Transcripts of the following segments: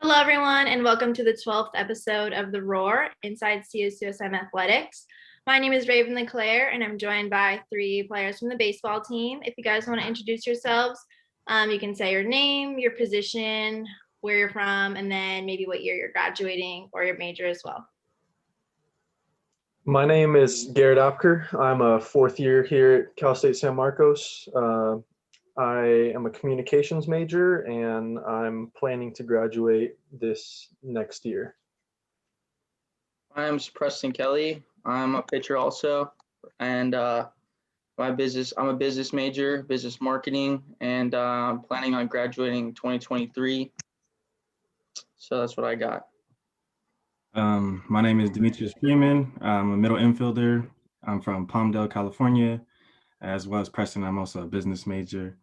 Hello, everyone, and welcome to the 12th episode of The Roar inside CSUSM Athletics. My name is Raven LeClaire, and I'm joined by three players from the baseball team. If you guys want to introduce yourselves, you can say your name, your position, where you're from, and then maybe what year you're graduating or your major as well. My name is Garrett Apker. I'm a fourth year here at Cal State San Marcos. I am a communications major, and I'm planning to graduate this next year. My name's Preston Kelly. I'm a pitcher also, and I'm a business major, business marketing, and I'm planning on graduating 2023. So that's what I got. My name is Demetrius Freeman. I'm a middle infielder. I'm from Palmdale, California, as well as Preston. I'm also a business major.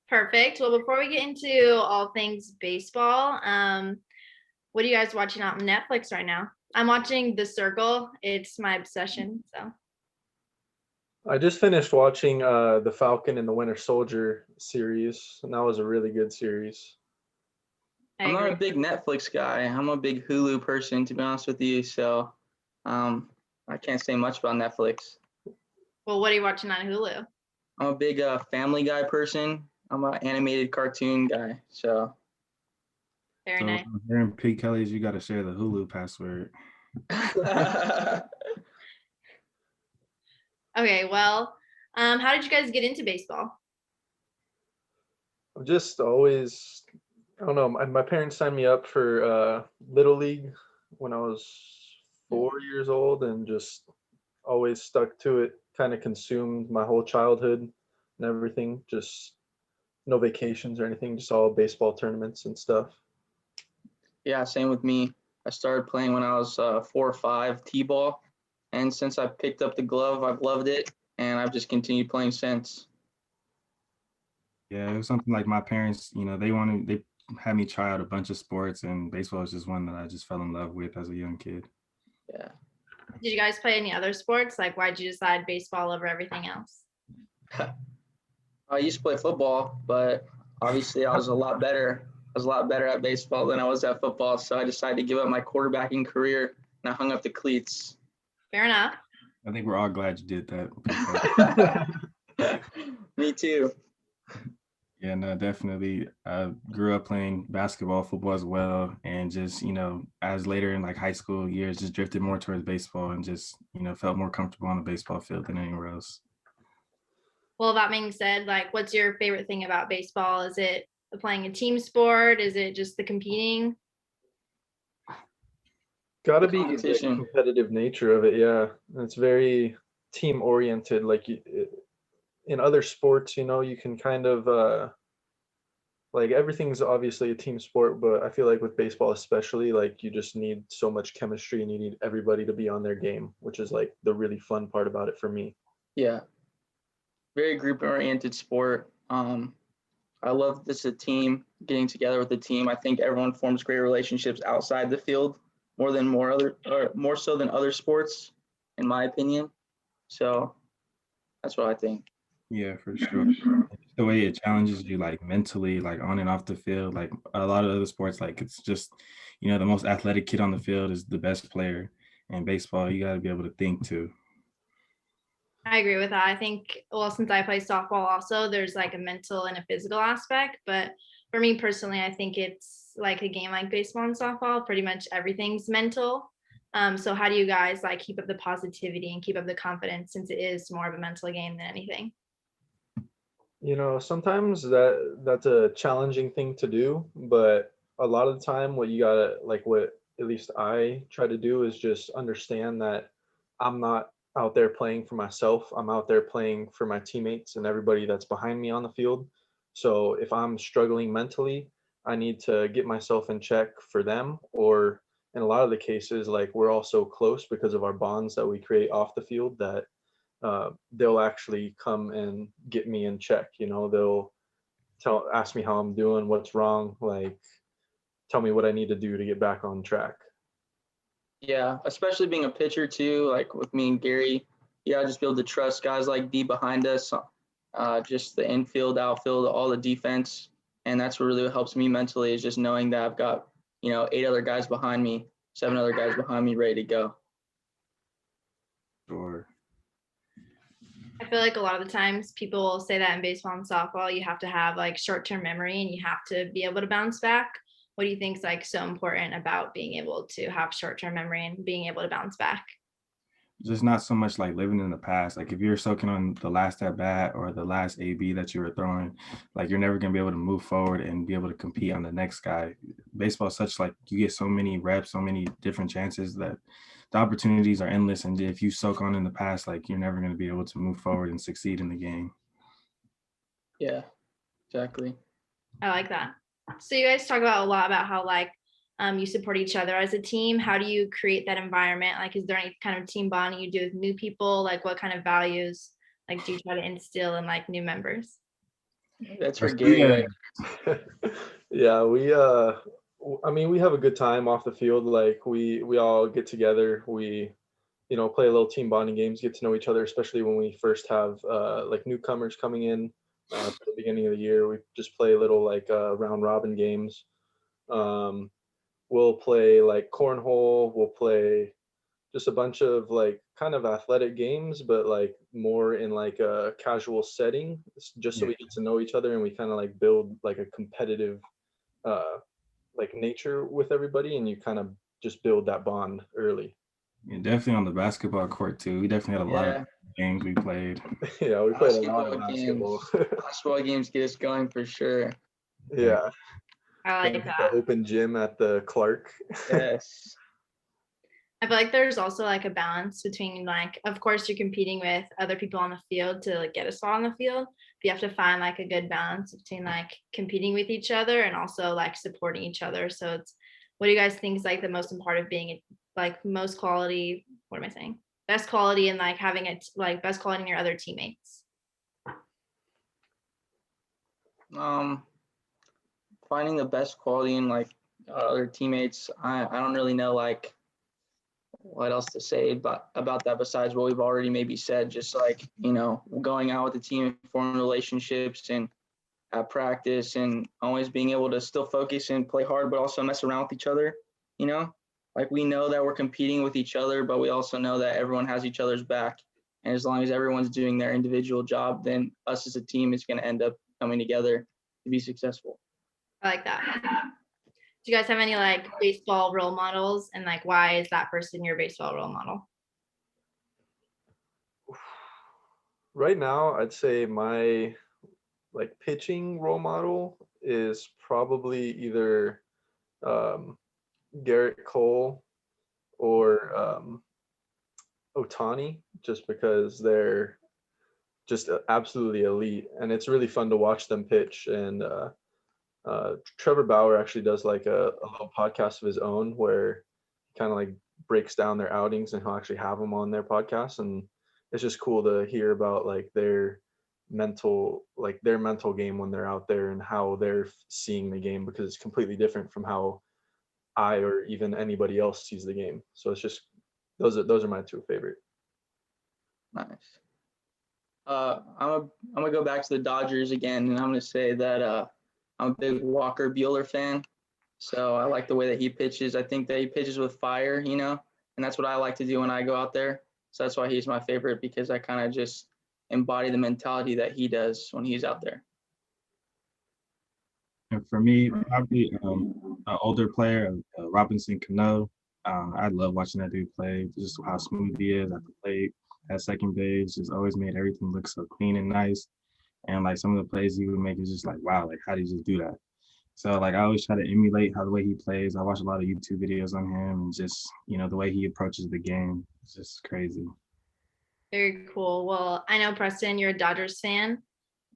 Perfect. Well, before we get into all things baseball, what are you guys watching on Netflix right now? I'm watching The Circle. It's my obsession. So I just finished watching the Falcon and the Winter Soldier series, and that was a really good series. I'm not a big Netflix guy. I'm a big Hulu person, to be honest with you. So I can't say much about Netflix. Well, what are you watching on Hulu? I'm a big Family Guy person. I'm an animated cartoon guy. So Very nice. Here in P. Kelly's, you got to share the Hulu password. Okay, well, how did you guys get into baseball? I'm just always, I don't know, my parents signed me up for Little League when I was 4 years old, and just always stuck to it, kind of consumed my whole childhood and everything. Just no vacations or anything, just all baseball tournaments and stuff. Yeah, same with me. I started playing when I was 4 or 5, t-ball, and since I picked up the glove, I've loved it, and I've just continued playing since. Yeah, it was something like my parents, they had me try out a bunch of sports, and baseball was just one that I just fell in love with as a young kid. Yeah. Did you guys play any other sports? Like, why'd you decide baseball over everything else? I used to play football, but obviously I was a lot better. I was a lot better at baseball than I was at football, so I decided to give up my quarterbacking career, and I hung up the cleats. Fair enough. I think we're all glad you did that. Me too. Yeah, no, definitely. I grew up playing basketball, football as well, and just, as later in like high school years, just drifted more towards baseball and just, felt more comfortable on the baseball field than anywhere else. Well, that being said, like, what's your favorite thing about baseball? Is it playing a team sport? Is it just the competing? Got to be the competitive nature of it, yeah. It's very team oriented. Like in other sports, you can kind of like everything's obviously a team sport, but I feel like with baseball especially, like you just need so much chemistry and you need everybody to be on their game, which is like the really fun part about it for me. Yeah. Very group-oriented sport. I love this a team, getting together with the team. I think everyone forms great relationships outside the field more so than other sports, in my opinion. So that's what I think. Yeah, for sure. The way it challenges you, like mentally, like on and off the field, like a lot of other sports, like it's just, the most athletic kid on the field is the best player. In baseball, you got to be able to think too. I agree with that. I think, well, since I play softball also, there's like a mental and a physical aspect. But for me personally, I think it's like a game like baseball and softball. Pretty much everything's mental. So how do you guys like keep up the positivity and keep up the confidence, since it is more of a mental game than anything? Sometimes that's a challenging thing to do, but a lot of the time what you gotta, like what at least I try to do, is just understand that I'm not out there playing for myself. I'm out there playing for my teammates and everybody that's behind me on the field. So if I'm struggling mentally, I need to get myself in check for them, or in a lot of the cases, like we're all so close because of our bonds that we create off the field that they'll actually come and get me in check. They'll ask me how I'm doing, what's wrong, like tell me what I need to do to get back on track. Yeah, especially being a pitcher too, like with me and Gary, just be able to trust guys like D behind us, just the infield, outfield, all the defense, And that's what really helps me mentally, is just knowing that I've got, 8 other guys behind me, 7 other guys behind me ready to go. Sure. I feel like a lot of the times people will say that in baseball and softball, you have to have like short-term memory and you have to be able to bounce back. What do you think is like so important about being able to have short-term memory and being able to bounce back? Just not so much like living in the past. Like if you're soaking on the last at bat or the last AB that you were throwing, like you're never gonna be able to move forward and be able to compete on the next guy. Baseball is such like you get so many reps, so many different chances that the opportunities are endless. And if you soak on in the past, like you're never gonna be able to move forward and succeed in the game. Yeah, exactly. I like that. So you guys talk about a lot about how like you support each other as a team. How do you create that environment? Like, is there any kind of team bonding you do with new people? Like, what kind of values like do you try to instill in like new members? That's for Gary, right? Yeah, I mean, we have a good time off the field. Like we all get together. We, play a little team bonding games, get to know each other, especially when we first have like newcomers coming in at the beginning of the year. We just play little like round robin games. We'll play like cornhole. We'll play just a bunch of like kind of athletic games, but like more in like a casual setting, just so we get to know each other and we kind of like build like a competitive like nature with everybody, and you kind of just build that bond early. Yeah, definitely on the basketball court too. We definitely had a lot of games we played. Yeah, we played a lot of basketball. Basketball games get us going for sure. Yeah. I like The that. open gym at the Clark. Yes. I feel like there's also like a balance between like, of course, you're competing with other people on the field to like get a spot on the field. But you have to find like a good balance between like competing with each other and also like supporting each other. So it's, what do you guys think is like the most important of being like most quality? What am I saying? Best quality and like having it like best quality in your other teammates. Finding the best quality in like other teammates. I don't really know like what else to say about that besides what we've already maybe said. Just like, going out with the team, forming relationships and at practice, and always being able to still focus and play hard, but also mess around with each other. Like we know that we're competing with each other, but we also know that everyone has each other's back. And as long as everyone's doing their individual job, then us as a team is going to end up coming together to be successful. I like that. Do you guys have any like baseball role models, and like why is that person your baseball role model? Right now, I'd say my like pitching role model is probably either Garrett Cole or Otani, just because they're just absolutely elite, and it's really fun to watch them pitch. And Trevor Bauer actually does like a little podcast of his own where he kind of like breaks down their outings, and he'll actually have them on their podcast, and it's just cool to hear about like their mental game when they're out there and how they're seeing the game, because it's completely different from how I or even anybody else sees the game. So it's just those are my two favorite. Nice. I'm gonna go back to the Dodgers again, and I'm gonna say that I'm a big Walker Buehler fan. So I like the way that he pitches. I think that he pitches with fire, and that's what I like to do when I go out there. So that's why he's my favorite, because I kind of just embody the mentality that he does when he's out there. And for me, probably an older player, Robinson Cano. I love watching that dude play. Just how smooth he is at the plate, at second base. Just always made everything look so clean and nice. And like some of the plays he would make is just like, wow, like how did he just do that? So like I always try to emulate the way he plays. I watch a lot of YouTube videos on him, and just the way he approaches the game. It's just crazy. Very cool. Well, I know Preston, you're a Dodgers fan.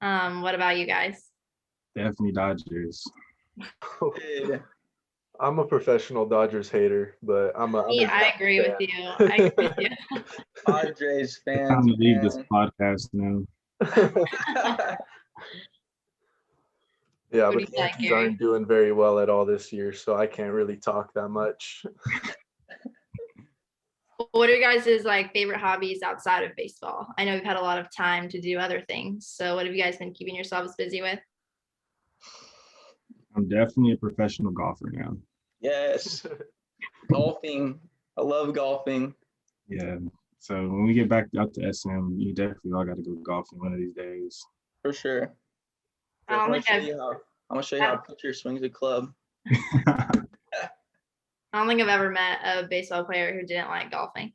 What about you guys? Definitely Dodgers. I'm a professional Dodgers hater, but I agree with you. I agree with you. Padres fans. Time to leave this podcast now. Yeah, but the Yankees aren't doing very well at all this year, so I can't really talk that much. What are your guys' like favorite hobbies outside of baseball? I know you've had a lot of time to do other things. So what have you guys been keeping yourselves busy with? I'm definitely a professional golfer now. Yes, golfing. I love golfing. Yeah. So when we get back up to SM, you definitely all got to go golfing one of these days. For sure. I I'm don't gonna think show I've you how. I'm gonna show you how a pitcher swings a club. I don't think I've ever met a baseball player who didn't like golfing.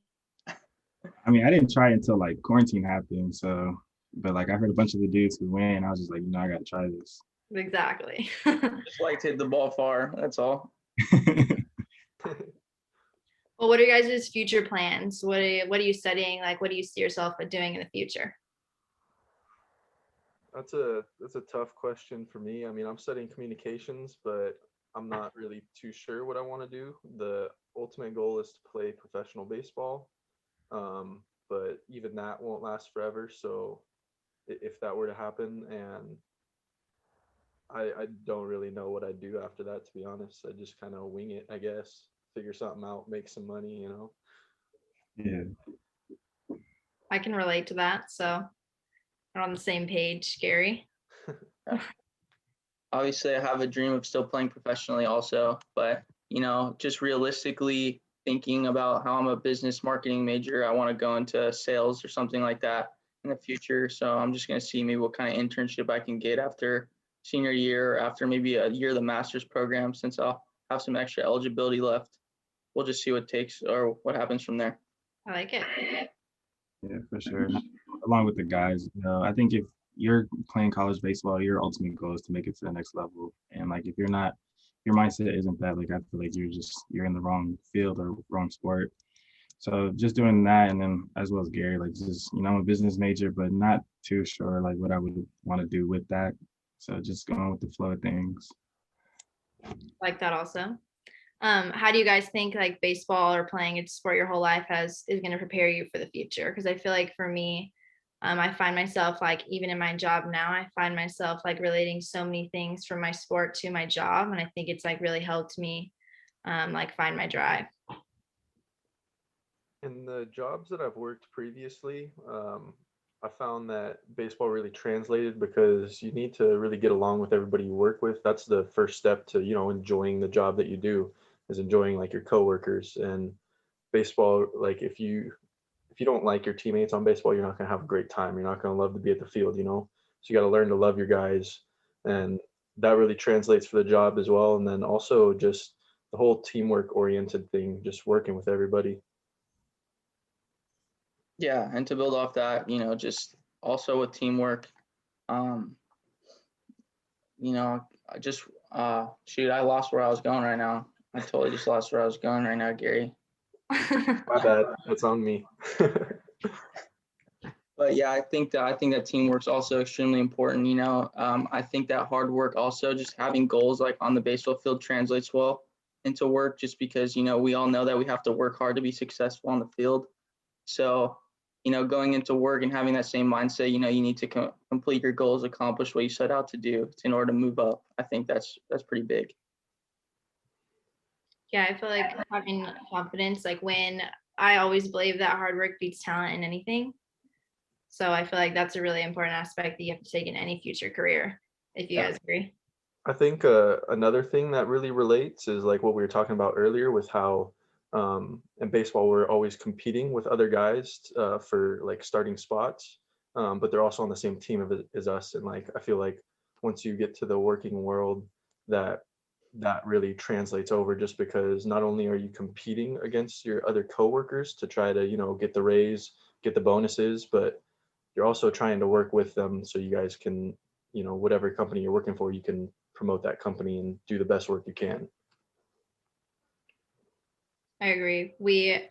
I mean, I didn't try it until like quarantine happened. So, but like I heard a bunch of the dudes who went, I was just like, I got to try this. Exactly. Just like to hit the ball far. That's all. Well, what are your guys' future plans? What are you studying? Like, what do you see yourself doing in the future? That's a tough question for me. I mean, I'm studying communications, but I'm not really too sure what I want to do. The ultimate goal is to play professional baseball, but even that won't last forever. So if that were to happen, and I don't really know what I'd do after that, to be honest. I just kind of wing it, I guess. Figure something out, make some money, you know. Yeah. I can relate to that. So we're on the same page, Gary. Obviously, I have a dream of still playing professionally also, but just realistically thinking about how I'm a business marketing major, I want to go into sales or something like that in the future. So I'm just going to see maybe what kind of internship I can get after senior year, or after maybe a year of the master's program, since I'll have some extra eligibility left. We'll just see what takes or what happens from there. I like it. Yeah, for sure. Along with the guys, I think if you're playing college baseball, your ultimate goal is to make it to the next level. And like, if you're not, your mindset isn't that, like, I feel like you're in the wrong field or wrong sport. So just doing that, and then as well as Gary, like just, I'm a business major, but not too sure like what I would want to do with that. So just going with the flow of things. Like that also. How do you guys think like baseball or playing a sport your whole life is going to prepare you for the future? Because I feel like for me, I find myself like even in my job now, I find myself like relating so many things from my sport to my job, and I think it's like really helped me like find my drive. In the jobs that I've worked previously, I found that baseball really translated because you need to really get along with everybody you work with. That's the first step to, enjoying the job that you do, is enjoying like your coworkers. And baseball, like if you don't like your teammates on baseball, you're not going to have a great time. You're not going to love to be at the field. So you got to learn to love your guys, and that really translates for the job as well. And then also just the whole teamwork oriented thing, just working with everybody. Yeah, and to build off that, just also with teamwork, I just shoot, I lost where I was going right now. I totally just lost where I was going right now, Gary. My bad. That's on me. But yeah, I think that teamwork's also extremely important. I think that hard work also, just having goals like on the baseball field, translates well into work, just because we all know that we have to work hard to be successful on the field. So going into work and having that same mindset, you need to complete your goals, accomplish what you set out to do in order to move up. I think that's pretty big. Yeah, I feel like having confidence, like when I always believe that hard work beats talent in anything. So I feel like that's a really important aspect that you have to take in any future career, if you guys agree. I think another thing that really relates is like what we were talking about earlier with how in baseball we're always competing with other guys for like starting spots, but they're also on the same team as us. And like I feel like once you get to the working world, that really translates over, just because not only are you competing against your other coworkers to try to get the raise, get the bonuses, but you're also trying to work with them so you guys can, whatever company you're working for, you can promote that company and do the best work you can. I agree. We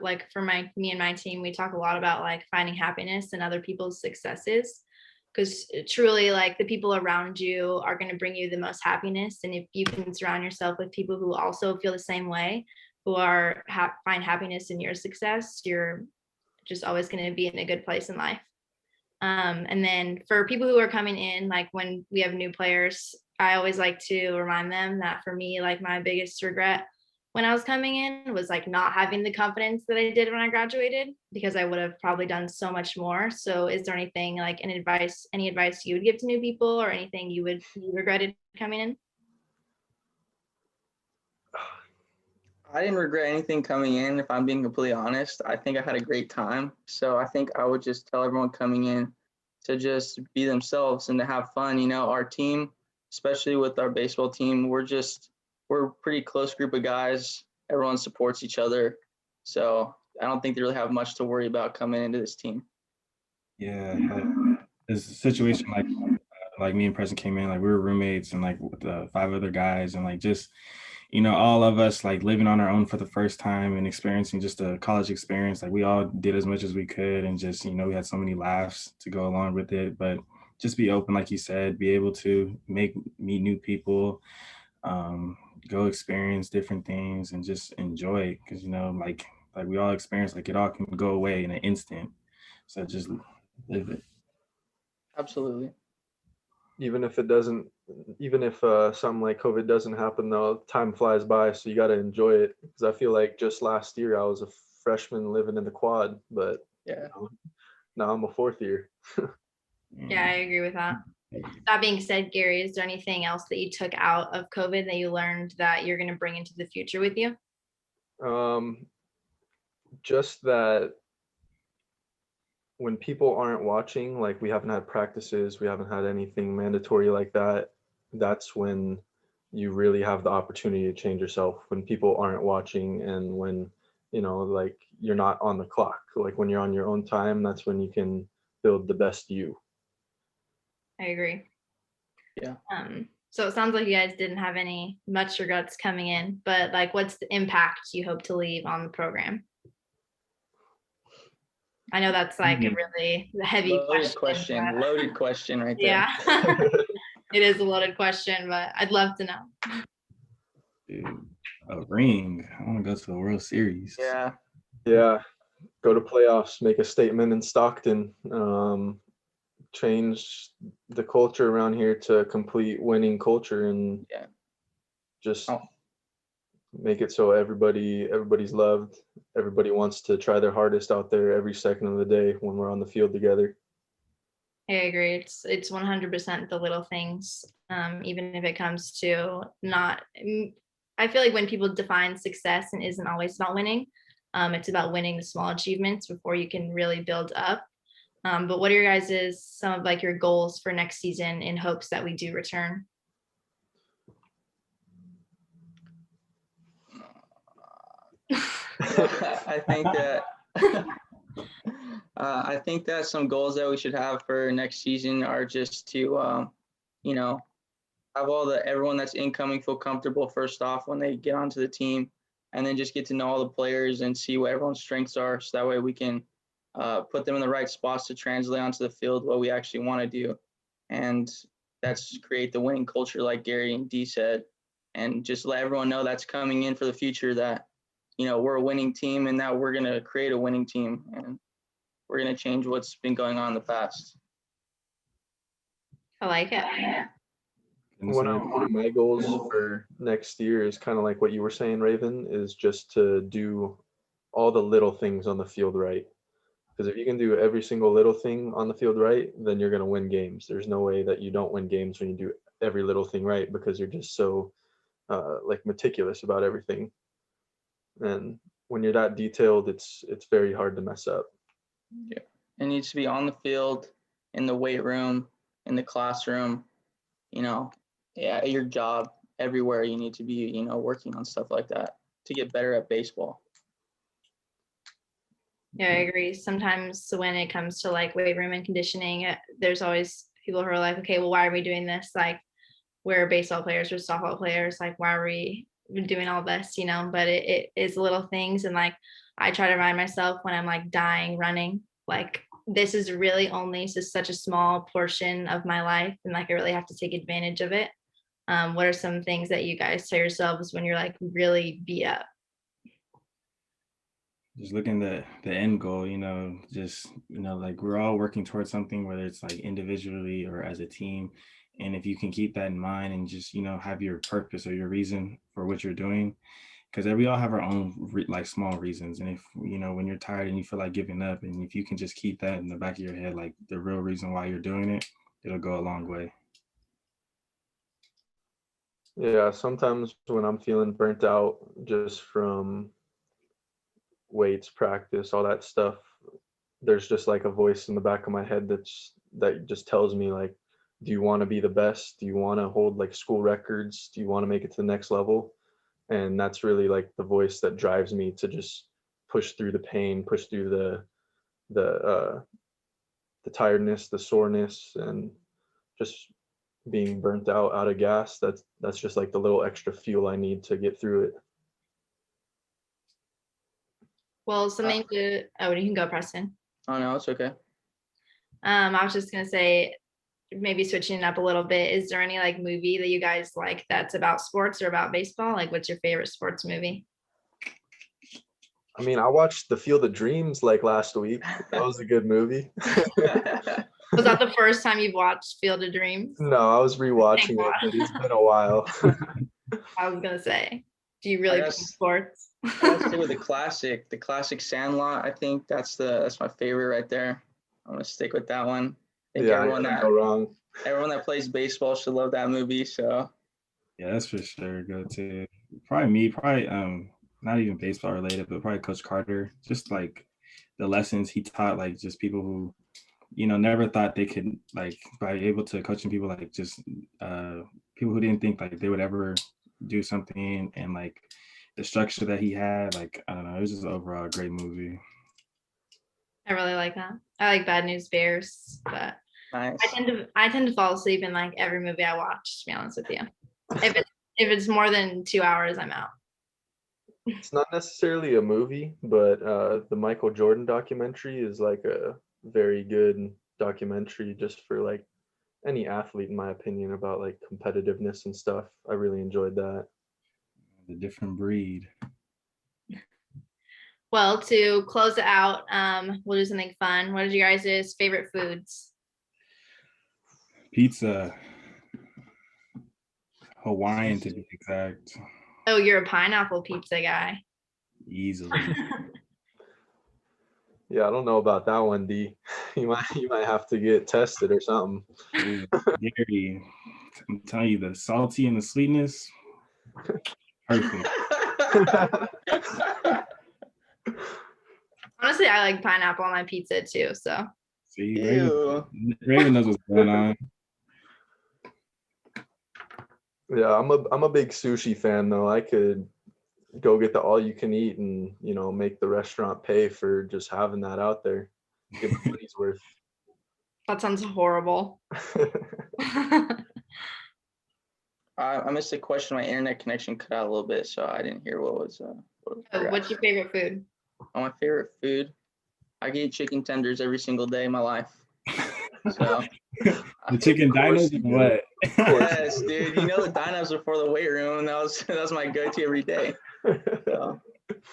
like for me and my team, we talk a lot about like finding happiness in other people's successes, because truly like the people around you are going to bring you the most happiness. And if you can surround yourself with people who also feel the same way, who are find happiness in your success, you're just always going to be in a good place in life. And then for people who are coming in, like when we have new players, I always like to remind them that for me, like my biggest regret when I was coming in was like not having the confidence that I did when I graduated, because I would have probably done so much more. So is there anything like any advice you would give to new people, or anything you regretted coming in? I didn't regret anything coming in, if I'm being completely honest. I think I had a great time. So I think I would just tell everyone coming in to just be themselves and to have fun. You know, our team, especially with our baseball team, we're a pretty close group of guys. Everyone supports each other. So I don't think they really have much to worry about coming into this team. Yeah, like this situation like me and Preston came in, like we were roommates and like with 5 other guys and like just all of us like living on our own for the first time and experiencing just a college experience. Like we all did as much as we could and just we had so many laughs to go along with it. But just be open, like you said, be able to meet new people, go experience different things and just enjoy it because like we all experience, like it all can go away in an instant. So just live it. Absolutely. Even if something like COVID doesn't happen, though, time flies by, so you got to enjoy it. Because I feel like just last year I was a freshman living in the quad, but Yeah. Now I'm a fourth year. Yeah, I agree with that. That being said, Gary, is there anything else that you took out of COVID that you learned that you're going to bring into the future with you? Just that when people aren't watching, like we haven't had practices, we haven't had anything mandatory like that, that's when you really have the opportunity to change yourself, when people aren't watching and when, like you're not on the clock. Like when you're on your own time, that's when you can build the best you. I agree. Yeah. So it sounds like you guys didn't have much regrets coming in, but like what's the impact you hope to leave on the program? I know that's like a really heavy question. Loaded question right there. Yeah. It is a loaded question, but I'd love to know. Dude, a ring. I want to go to the World Series. Yeah. Go to playoffs, make a statement in Stockton, change the culture around here to a complete winning culture, and just make it so everybody's loved. Everybody wants to try their hardest out there every second of the day when we're on the field together. I agree. It's 100% the little things. Even if it comes to I feel like when people define success and isn't always about winning, it's about winning the small achievements before you can really build up. But what are your guys' some of like your goals for next season in hopes that we do return? I think that some goals that we should have for next season are just to, have everyone that's incoming feel comfortable first off when they get onto the team, and then just get to know all the players and see what everyone's strengths are. So that way we can put them in the right spots to translate onto the field what we actually want to do. And that's create the winning culture like Gary and Dee said, and just let everyone know that's coming in for the future that, we're a winning team and that we're going to create a winning team and we're going to change what's been going on in the past. I like it. One of my goals for next year is kind of like what you were saying, Raven, is just to do all the little things on the field right. Because if you can do every single little thing on the field right, then you're going to win games. There's no way that you don't win games when you do every little thing right, because you're just so like meticulous about everything. And when you're that detailed, it's very hard to mess up. Yeah, it needs to be on the field, in the weight room, in the classroom, at your job, everywhere you need to be, working on stuff like that to get better at baseball. Yeah, I agree. Sometimes when it comes to like weight room and conditioning, there's always people who are like, okay, well, why are we doing this? Like, we're baseball players, we're softball players. Like, why are we doing all this? But it is little things. And like, I try to remind myself when I'm like dying running, like this is really only such a small portion of my life, and like I really have to take advantage of it. What are some things that you guys tell yourselves when you're like really beat up? Just looking at the end goal, like we're all working towards something, whether it's like individually or as a team. And if you can keep that in mind and just, have your purpose or your reason for what you're doing, because we all have our own like small reasons. And if, when you're tired and you feel like giving up, and if you can just keep that in the back of your head, like the real reason why you're doing it, it'll go a long way. Yeah, sometimes when I'm feeling burnt out just from weights, practice, all that stuff, there's just like a voice in the back of my head that just tells me like, do you want to be the best? Do you want to hold like school records? Do you want to make it to the next level? And that's really like the voice that drives me to just push through the pain, push through the the tiredness, the soreness, and just being burnt out of gas. That's just like the little extra fuel I need to get through it. Well, something to, oh, you can go, Preston. Oh no, it's okay. I was just gonna say, maybe switching it up a little bit. Is there any like movie that you guys like that's about sports or about baseball? Like, what's your favorite sports movie? I mean, I watched The Field of Dreams like last week. That was a good movie. Was that the first time you've watched Field of Dreams? No, I was rewatching it, but it's been a while. I was gonna say, do you really play sports? I'll stay with the classic Sandlot. I think that's my favorite right there. I'm gonna stick with that one. I think Yeah, everyone I can't go wrong. everyone that plays baseball should love that movie. So Yeah, that's for sure. Go to probably me, probably not even baseball related, but probably Coach Carter. Just like the lessons he taught, like just people who, never thought they could, like, by able to coaching people, like just people who didn't think like they would ever do something, and like the structure that he had, like, I don't know, it was just overall a great movie. I really like that. I like Bad News Bears, but nice. I tend to fall asleep in like every movie I watch, to be honest with you. If it's more than 2 hours, I'm out. It's not necessarily a movie, but the Michael Jordan documentary is like a very good documentary just for like any athlete, in my opinion, about like competitiveness and stuff. I really enjoyed that. The different breed. Well, to close it out, we'll do something fun. What is your guys' favorite foods? Pizza. Hawaiian to be exact. Oh, you're a pineapple pizza guy. Easily. Yeah, I don't know about that one, D. You might have to get tested or something. Ooh, Gary, I'm telling you, the salty and the sweetness, perfect. Honestly, I like pineapple on my pizza too. So. See, Raven knows what's going on. Yeah, I'm a big sushi fan though. I could go get the all you can eat and make the restaurant pay for just having that out there. Get my money's worth. That sounds horrible. I missed a question. My internet connection cut out a little bit, so I didn't hear what was. What's your favorite food? Oh, my favorite food. I can eat chicken tenders every single day of my life. So the chicken dinos and what? Yes, dude. The dinos are for the weight room, and that was my go-to every day. So.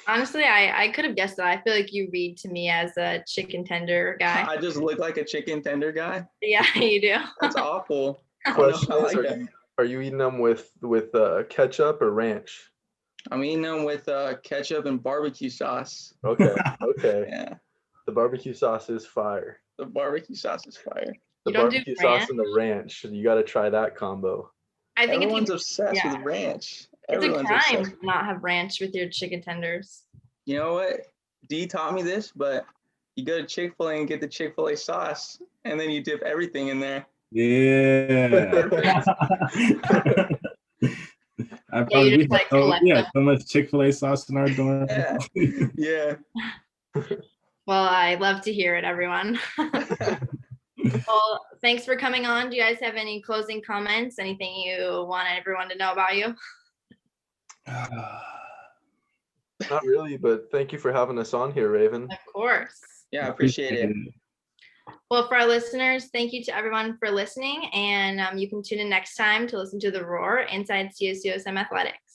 Honestly, I could have guessed that. I feel like you read to me as a chicken tender guy. I just look like a chicken tender guy. Yeah, you do. That's awful. Question is, are you eating them with ketchup or ranch? I'm eating them with ketchup and barbecue sauce. Okay. Yeah. The barbecue sauce is fire. The barbecue sauce is fire. The barbecue sauce and the ranch. You got to try that combo. I think everyone's obsessed with ranch. It's a crime to not have ranch with your chicken tenders. You know what? Dee taught me this, but you go to Chick-fil-A and get the Chick-fil-A sauce, and then you dip everything in there. Yeah. I probably have so much Chick-fil-A sauce in our dorm. Yeah. Well, I love to hear it, everyone. Well, thanks for coming on. Do you guys have any closing comments? Anything you want everyone to know about you? Not really, but thank you for having us on here, Raven. Of course. Yeah, I appreciate it. Well, for our listeners, thank you to everyone for listening, and you can tune in next time to listen to The Roar inside CSUSM Athletics.